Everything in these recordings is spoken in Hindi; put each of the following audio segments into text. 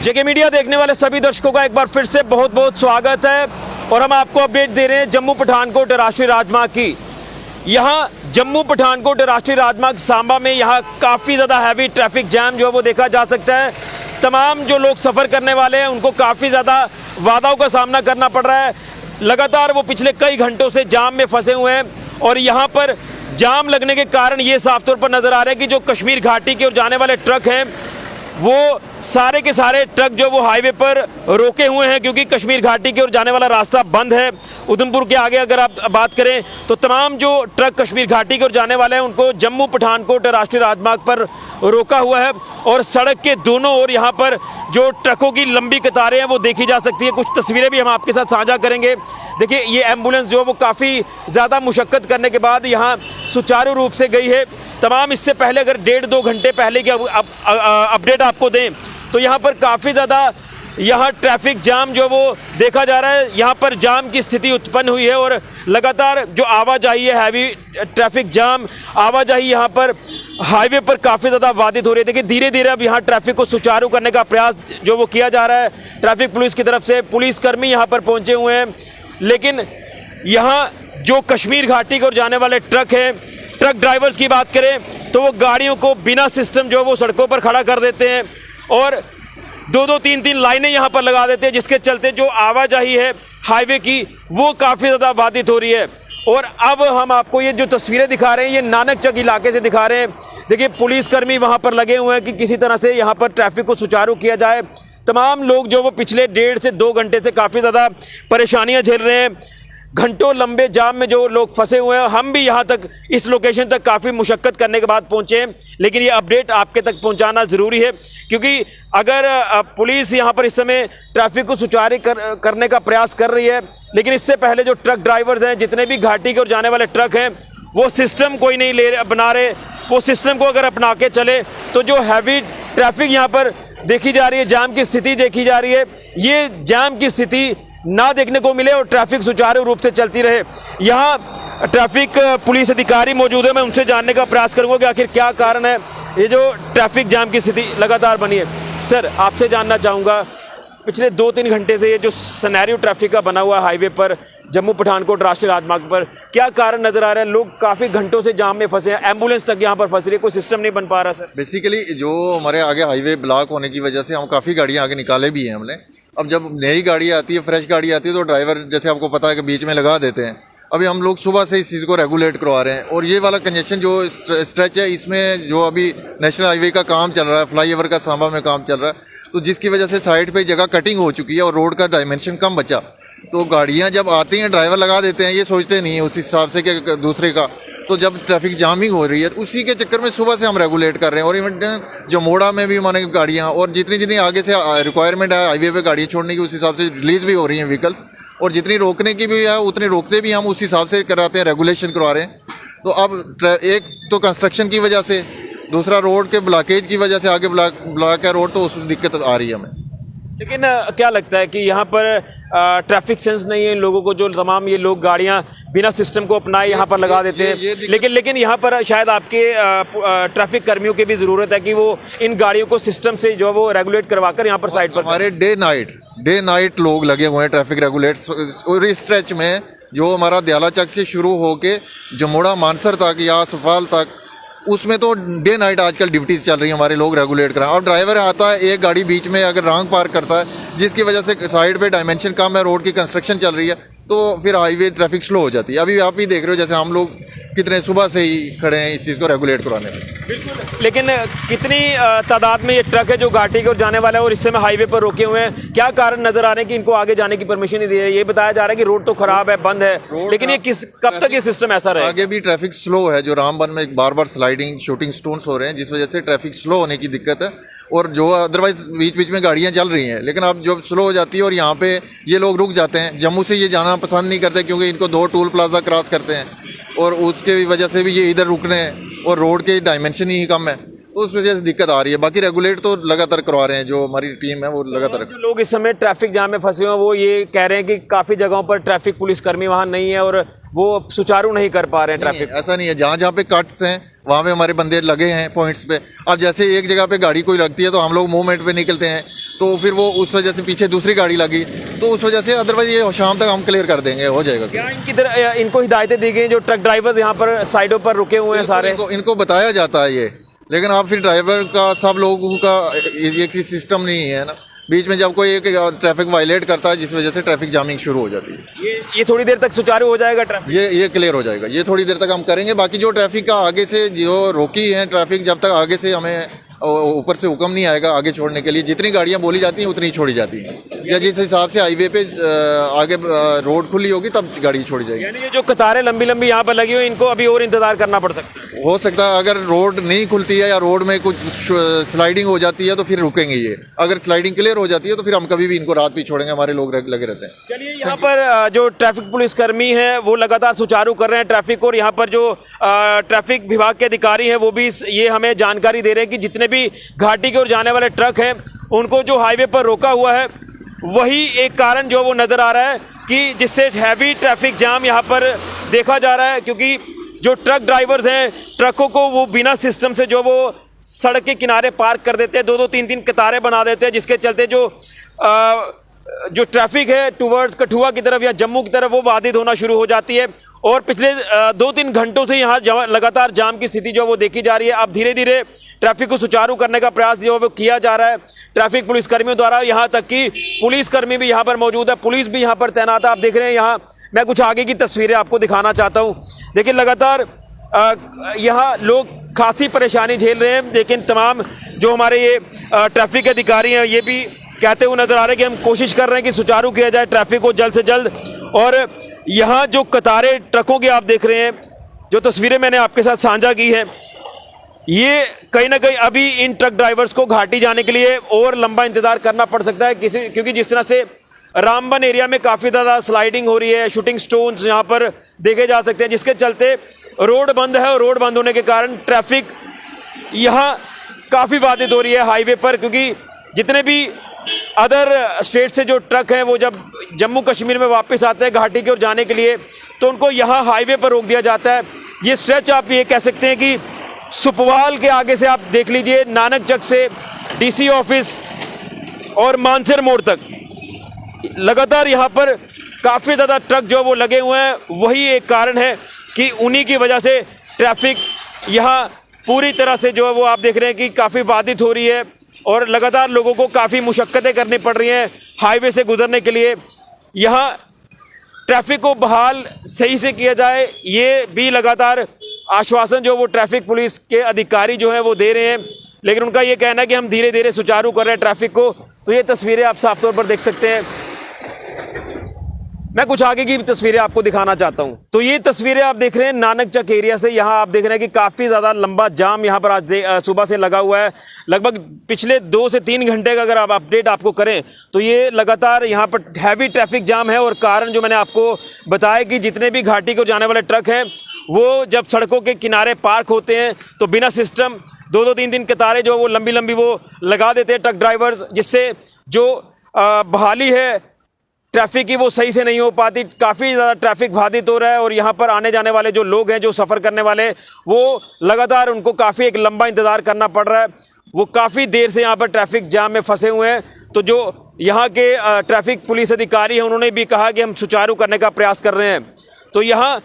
जेके मीडिया देखने वाले सभी दर्शकों का एक बार फिर से बहुत बहुत स्वागत है और हम आपको अपडेट दे रहे हैं जम्मू पठानकोट राष्ट्रीय राजमार्ग की। यहाँ जम्मू पठानकोट राष्ट्रीय राजमार्ग सांबा में यहाँ काफ़ी ज़्यादा हैवी ट्रैफिक जैम जो है वो देखा जा सकता है। तमाम जो लोग सफ़र करने वाले हैं उनको काफ़ी ज़्यादा बाधाओं का सामना करना पड़ रहा है। लगातार वो पिछले कई घंटों से जाम में फंसे हुए हैं और यहाँ पर जाम लगने के कारण ये साफ तौर पर नज़र आ रहा है कि जो कश्मीर घाटी की ओर जाने वाले ट्रक हैं वो सारे के सारे ट्रक जो वो हाईवे पर रोके हुए हैं, क्योंकि कश्मीर घाटी की ओर जाने वाला रास्ता बंद है। उधमपुर के आगे अगर आप बात करें तो तमाम जो ट्रक कश्मीर घाटी की ओर जाने वाले हैं उनको जम्मू पठानकोट राष्ट्रीय राजमार्ग पर रोका हुआ है और सड़क के दोनों ओर यहाँ पर जो ट्रकों की लंबी कतारें हैं वो देखी जा सकती है। कुछ तस्वीरें भी हम आपके साथ साझा करेंगे। देखिए, ये एम्बुलेंस जो है वो काफ़ी ज़्यादा मुशक्क़त करने के बाद यहाँ सुचारू रूप से गई है। तमाम इससे पहले अगर 1.5-2 घंटे पहले की अपडेट आपको दें तो यहाँ पर काफ़ी ज़्यादा यहाँ ट्रैफिक जाम जो वो देखा जा रहा है। यहाँ पर जाम की स्थिति उत्पन्न हुई है और लगातार जो आवाजाही है, हैवी ट्रैफिक जाम आवाजाही यहाँ पर हाईवे पर काफ़ी ज़्यादा बाधित हो रही है। देखिए, धीरे धीरे अब यहाँ ट्रैफिक को सुचारू करने का प्रयास जो वो किया जा रहा है ट्रैफिक पुलिस की तरफ से। पुलिसकर्मी यहाँ पर पहुँचे हुए हैं, लेकिन यहाँ जो कश्मीर घाटी की ओर जाने वाले ट्रक हैं, ट्रक ड्राइवर्स की बात करें तो वो गाड़ियों को बिना सिस्टम जो वो सड़कों पर खड़ा कर देते हैं और 2-2, 3-3 लाइनें यहाँ पर लगा देते हैं, जिसके चलते जो आवाजाही है हाईवे की वो काफ़ी ज़्यादा बाधित हो रही है। और अब हम आपको ये जो तस्वीरें दिखा रहे हैं ये नानक चक इलाके से दिखा रहे हैं। देखिए, पुलिसकर्मी वहाँ पर लगे हुए हैं कि किसी तरह से यहाँ पर ट्रैफिक को सुचारू किया जाए। तमाम लोग जो वो पिछले 1.5 से 2 घंटे से काफ़ी ज़्यादा परेशानियाँ झेल रहे हैं। घंटों लंबे जाम में जो लोग फंसे हुए हैं, हम भी यहाँ तक इस लोकेशन तक काफ़ी मुशक्क़त करने के बाद पहुँचे हैं, लेकिन ये अपडेट आपके तक पहुँचाना ज़रूरी है, क्योंकि अगर पुलिस यहाँ पर इस समय ट्रैफिक को सुचारू करने का प्रयास कर रही है, लेकिन इससे पहले जो ट्रक ड्राइवर्स हैं, जितने भी घाटी की ओर जाने वाले ट्रक हैं, वो सिस्टम कोई नहीं बना रहे। वो सिस्टम को अगर अपना के चले तो जो हैवी ट्रैफिक यहाँ पर देखी जा रही है, जाम की स्थिति देखी जा रही है, ये जाम की स्थिति ना देखने को मिले और ट्रैफिक सुचारू रूप से चलती रहे। यहाँ ट्रैफिक पुलिस अधिकारी मौजूद है, मैं उनसे जानने का प्रयास करूंगा कि आखिर क्या कारण है ये जो ट्रैफिक जाम की स्थिति लगातार बनी है। सर, आपसे जानना चाहूँगा, पिछले 2-3 घंटे से ये जो सिनेरियो ट्रैफिक का बना हुआ हाईवे पर जम्मू पठानकोट राष्ट्रीय राजमार्ग पर, क्या कारण नजर आ रहा है? लोग काफ़ी घंटों से जाम में फंसे हैं, एम्बुलेंस तक यहाँ पर फंस रही है, कोई सिस्टम नहीं बन पा रहा। सर, बेसिकली जो हमारे आगे हाईवे ब्लॉक होने की वजह से हम काफ़ी गाड़ियाँ आगे निकाले भी हैं हमने। अब जब नई गाड़ी आती है, फ्रेश गाड़ी आती है, तो ड्राइवर जैसे आपको पता है कि बीच में लगा देते हैं। अभी हम लोग सुबह से इस चीज़ को रेगुलेट करवा रहे हैं और ये वाला कंजेशन जो स्ट्रेच है, इसमें जो अभी नेशनल हाईवे का काम चल रहा है, फ्लाईओवर का सांबा में काम चल रहा है, तो जिसकी वजह से साइड पे जगह कटिंग हो चुकी है और रोड का डायमेंशन कम बचा। तो गाड़ियां जब आती हैं, ड्राइवर लगा देते हैं, ये सोचते नहीं है उस हिसाब से कि दूसरे का, तो जब ट्रैफिक जामिंग हो रही है तो उसी के चक्कर में सुबह से हम रेगुलेट कर रहे हैं। और इवन जो मोड़ा में भी माने गाड़ियाँ और जितनी आगे से रिक्वायरमेंट है हाईवे पे गाड़ियाँ छोड़ने की, उस हिसाब से रिलीज़ भी हो रही हैं व्हीकल्स, और जितनी रोकने की भी है उतनी रोकते भी हम उस हिसाब से कराते हैं, रेगुलेशन करवा रहे हैं। तो अब एक तो कंस्ट्रक्शन की वजह से, दूसरा रोड के ब्लॉकेज की वजह से आगे ब्लॉक है रोड, तो उसमें दिक्कत आ रही है हमें। लेकिन क्या लगता है कि यहाँ पर ट्रैफिक सेंस नहीं है इन लोगों को, जो तमाम ये लोग गाड़ियाँ बिना सिस्टम को अपनाए यहाँ पर लगा देते हैं, लेकिन यहाँ पर शायद आपके ट्रैफिक कर्मियों की भी ज़रूरत है कि वो इन गाड़ियों को सिस्टम से जो वो रेगुलेट करवाकर यहाँ पर साइड पर। हमारे डे नाइट लोग लगे हुए हैं ट्रैफिक रेगुलेट। और इस स्ट्रेच में जो हमारा दयाला चक से शुरू होके जमोड़ा मानसर तक या सुफाल तक, उसमें तो डे नाइट आजकल ड्यूटीज चल रही है, हमारे लोग रेगुलेट कराएं। और ड्राइवर आता है, एक गाड़ी बीच में अगर रॉन्ग पार्क करता है, जिसकी वजह से साइड पे डायमेंशन कम है, रोड की कंस्ट्रक्शन चल रही है, तो फिर हाईवे ट्रैफिक स्लो हो जाती है। अभी आप ही देख रहे हो जैसे हम लोग कितने सुबह से ही खड़े हैं इस चीज़ को रेगुलेट कराने में। बिल्कुल, लेकिन कितनी तादाद में ये ट्रक है जो घाटी की ओर जाने वाला है और इस समय हाईवे पर रोके हुए हैं? क्या कारण नजर आ रहे हैं कि इनको आगे जाने की परमिशन नहीं दी है? ये बताया जा रहा है कि रोड तो खराब है, बंद है, लेकिन ये कब तक ये सिस्टम ऐसा रहेगा? आगे भी ट्रैफिक स्लो है, जो रामबन में बार बार स्लाइडिंग शूटिंग स्टोन्स हो रहे हैं, जिस वजह से ट्रैफिक स्लो होने की दिक्कत है। और जो अदरवाइज बीच बीच में गाड़ियाँ चल रही हैं, लेकिन अब जब स्लो हो जाती है और यहाँ पे ये लोग रुक जाते हैं। जम्मू से ये जाना पसंद नहीं करते क्योंकि इनको 2 टोल प्लाजा क्रॉस करते हैं और उसके वजह से भी ये इधर रुकने हैं और रोड के डायमेंशन ही कम है, तो उस वजह से दिक्कत आ रही है। बाकी रेगुलेट तो लगातार करवा रहे हैं, जो हमारी टीम है वो लगातार। जो लोग इस समय ट्रैफिक जाम में फंसे हुए हैं वो ये कह रहे हैं कि काफ़ी जगहों पर ट्रैफिक पुलिसकर्मी वहाँ नहीं है और वो सुचारू नहीं कर पा रहे हैं ट्रैफिक। ऐसा नहीं है, जहाँ जहाँ पे कट्स हैं वहाँ पे हमारे बंदे लगे हैं पॉइंट्स पे। अब जैसे एक जगह पे गाड़ी कोई लगती है तो हम लोग मूवमेंट पे निकलते हैं, तो फिर वो उस वजह से पीछे दूसरी गाड़ी लगी, तो उस वजह से अदरवाइज ये शाम तक हम क्लियर कर देंगे, हो जाएगा। क्या इनको हिदायतें दी गई जो ट्रक ड्राइवर यहाँ पर साइडों पर रुके हुए हैं सारे? इनको बताया जाता है ये, लेकिन आप फिर ड्राइवर का सब लोगों का एक सिस्टम नहीं है ना, बीच में जब कोई एक ट्रैफिक वायलेट करता है जिस वजह से ट्रैफिक जामिंग शुरू हो जाती है। ये थोड़ी देर तक सुचारू हो जाएगा ट्रैफिक? ये क्लियर हो जाएगा, ये थोड़ी देर तक हम करेंगे। बाकी जो ट्रैफिक का आगे से जो रोकी है ट्रैफिक, जब तक आगे से हमें ऊपर से हुक्म नहीं आएगा आगे छोड़ने के लिए, जितनी गाड़ियां बोली जाती हैं उतनी छोड़ी जाती हैं, या जिस हिसाब से हाईवे पे आगे रोड खुली होगी तब गाड़ी छोड़ी जाएगी। यानी ये जो कतारें लंबी लंबी यहाँ पर लगी हुई, इनको अभी और इंतजार करना पड़ सकता है? हो सकता है अगर रोड नहीं खुलती है या रोड में कुछ स्लाइडिंग हो जाती है तो फिर रुकेंगे ये। अगर स्लाइडिंग क्लियर हो जाती है तो फिर हम कभी भी इनको रात भी छोड़ेंगे, हमारे लोग लगे रहते हैं। चलिए, यहाँ पर जो ट्रैफिक पुलिसकर्मी है वो लगातार सुचारू कर रहे हैं ट्रैफिक को, और यहाँ पर जो ट्रैफिक विभाग के अधिकारी हैं वो भी ये हमें जानकारी दे रहे हैं कि जितने भी घाटी की ओर जाने वाले ट्रक हैं उनको जो हाईवे पर रोका हुआ है वही एक कारण जो वो नजर आ रहा है कि जिससे हैवी ट्रैफिक जाम यहाँ पर देखा जा रहा है, क्योंकि जो ट्रक ड्राइवर्स हैं ट्रकों को वो बिना सिस्टम से जो वो सड़क के किनारे पार्क कर देते हैं, 2-2 3-3 कतारें बना देते हैं, जिसके चलते जो ट्रैफिक है टुवर्ड्स कठुआ की तरफ या जम्मू की तरफ वो बाधित होना शुरू हो जाती है। और पिछले 2-3 घंटों से यहाँ लगातार जाम की स्थिति जो वो देखी जा रही है। अब धीरे धीरे ट्रैफिक को सुचारू करने का प्रयास जो वो किया जा रहा है ट्रैफिक पुलिसकर्मियों द्वारा, यहाँ तक कि पुलिसकर्मी भी यहाँ पर मौजूद है, पुलिस भी यहाँ पर तैनात है। आप देख रहे हैं यहाँ, मैं कुछ आगे की तस्वीरें आपको दिखाना चाहता हूँ। देखिए, लगातार यहाँ लोग खासी परेशानी झेल रहे हैं, लेकिन तमाम जो हमारे ये ट्रैफिक अधिकारी हैं ये भी कहते हुए नजर आ रहे हैं कि हम कोशिश कर रहे हैं कि सुचारू किया जाए ट्रैफिक को जल्द से जल्द। और यहाँ जो कतारें ट्रकों की आप देख रहे हैं, जो तस्वीरें मैंने आपके साथ साझा की है, ये कहीं ना कहीं अभी इन ट्रक ड्राइवर्स को घाटी जाने के लिए और लंबा इंतजार करना पड़ सकता है क्योंकि जिस तरह से रामबन एरिया में काफ़ी ज़्यादा स्लाइडिंग हो रही है, शूटिंग स्टोन्स यहाँ पर देखे जा सकते हैं, जिसके चलते रोड बंद है और रोड बंद होने के कारण ट्रैफिक यहाँ काफ़ी बाधित हो रही है हाईवे पर, क्योंकि जितने भी अदर स्टेट से जो ट्रक हैं वो जब जम्मू कश्मीर में वापस आते हैं घाटी की ओर जाने के लिए तो उनको यहाँ हाईवे पर रोक दिया जाता है। ये स्ट्रेच आप ये कह सकते हैं कि सुपवाल के आगे से आप देख लीजिए, नानक चक से डीसी ऑफिस और मानसर मोड़ तक लगातार यहाँ पर काफ़ी ज़्यादा ट्रक जो वो लगे हुए हैं। वही एक कारण है कि उन्हीं की वजह से ट्रैफिक यहाँ पूरी तरह से जो है वो आप देख रहे हैं कि काफ़ी बाधित हो रही है और लगातार लोगों को काफ़ी मुशक्क़तें करनी पड़ रही हैं हाईवे से गुजरने के लिए। यहाँ ट्रैफिक को बहाल सही से किया जाए, ये भी लगातार आश्वासन जो वो ट्रैफिक पुलिस के अधिकारी जो हैं वो दे रहे हैं, लेकिन उनका ये कहना है कि हम धीरे धीरे सुचारू कर रहे हैं ट्रैफिक को। तो ये तस्वीरें आप साफ तौर पर देख सकते हैं। मैं कुछ आगे की तस्वीरें आपको दिखाना चाहता हूं। तो ये तस्वीरें आप देख रहे हैं नानक चक एरिया से। यहाँ आप देख रहे हैं कि काफ़ी ज़्यादा लंबा जाम यहाँ पर आज सुबह से लगा हुआ है। लगभग पिछले 2 से 3 घंटे का अगर आप अपडेट आपको करें तो ये लगातार यहाँ पर हैवी ट्रैफिक जाम है। और कारण जो मैंने आपको बताया कि जितने भी घाटी को जाने वाले ट्रक हैं वो जब सड़कों के किनारे पार्क होते हैं तो बिना सिस्टम 2-2 3-3 कतारें जो वो लंबी लंबी वो लगा देते हैं ट्रक ड्राइवर्स, जिससे जो बहाली है ट्रैफिक की वो सही से नहीं हो पाती। काफ़ी ज़्यादा ट्रैफिक बाधित हो रहा है और यहाँ पर आने जाने वाले जो लोग हैं, जो सफ़र करने वाले, वो लगातार उनको काफ़ी एक लंबा इंतज़ार करना पड़ रहा है। वो काफ़ी देर से यहाँ पर ट्रैफिक जाम में फंसे हुए हैं। तो जो यहाँ के ट्रैफिक पुलिस अधिकारी हैं उन्होंने भी कहा कि हम सुचारू करने का प्रयास कर रहे हैं। तो यहाँ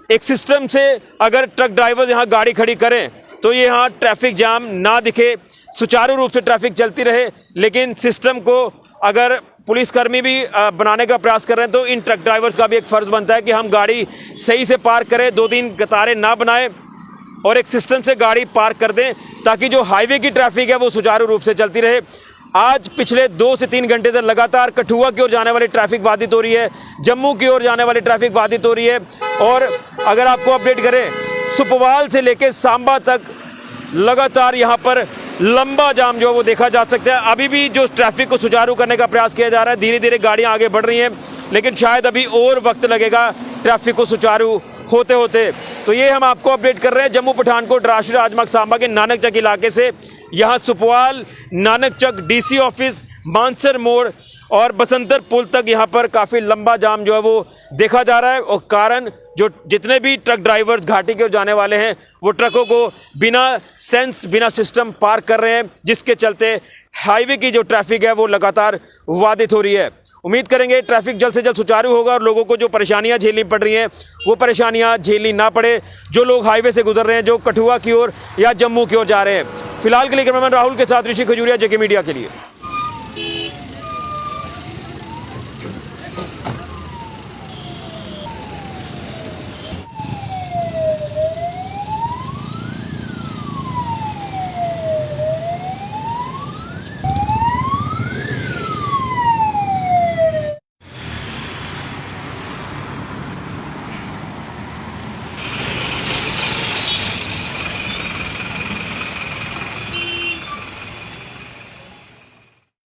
एक सिस्टम से अगर ट्रक ड्राइवर यहाँ गाड़ी खड़ी करें तो ये यहाँ ट्रैफिक जाम ना दिखे, सुचारू रूप से ट्रैफिक चलती रहे। लेकिन सिस्टम को अगर पुलिसकर्मी भी बनाने का प्रयास कर रहे हैं तो इन ट्रक ड्राइवर्स का भी एक फ़र्ज़ बनता है कि हम गाड़ी सही से पार्क करें, 2-3 कतारें ना बनाएं और एक सिस्टम से गाड़ी पार्क कर दें ताकि जो हाईवे की ट्रैफिक है वो सुचारू रूप से चलती रहे। आज पिछले 2 से 3 घंटे से लगातार कठुआ की ओर जाने वाली ट्रैफिक बाधित हो रही है, जम्मू की ओर जाने वाली ट्रैफिक बाधित हो रही है। और अगर आपको अपडेट करें, सुपवाल से लेकर सांबा तक लगातार यहाँ पर लंबा जाम जो वो देखा जा सकता है। अभी भी जो ट्रैफिक को सुचारू करने का प्रयास किया जा रहा है, धीरे धीरे गाड़ियाँ आगे बढ़ रही हैं, लेकिन शायद अभी और वक्त लगेगा ट्रैफिक को सुचारू होते होते। तो ये हम आपको अपडेट कर रहे हैं जम्मू पठानकोट राष्ट्रीय राजमार्ग सांबा के नानक चक इलाके से। यहाँ सुपवाल, नानक चक, डीसी ऑफिस, मानसर मोड़ और बसंतर पुल तक यहाँ पर काफ़ी लंबा जाम जो है वो देखा जा रहा है। और कारण जो जितने भी ट्रक ड्राइवर्स घाटी के जाने वाले हैं वो ट्रकों को बिना सेंस, बिना सिस्टम पार्क कर रहे हैं, जिसके चलते हाईवे की जो ट्रैफिक है वो लगातार बाधित हो रही है। उम्मीद करेंगे ट्रैफिक जल्द से जल्द सुचारू होगा और लोगों को जो परेशानियां झेलनी पड़ रही हैं वो परेशानियां झेलनी ना पड़े, जो लोग हाईवे से गुजर रहे हैं, जो कठुआ की ओर या जम्मू की ओर जा रहे हैं। फिलहाल के लिए कैमरामैन राहुल के साथ ऋषि खजूरिया, जेके मीडिया के लिए।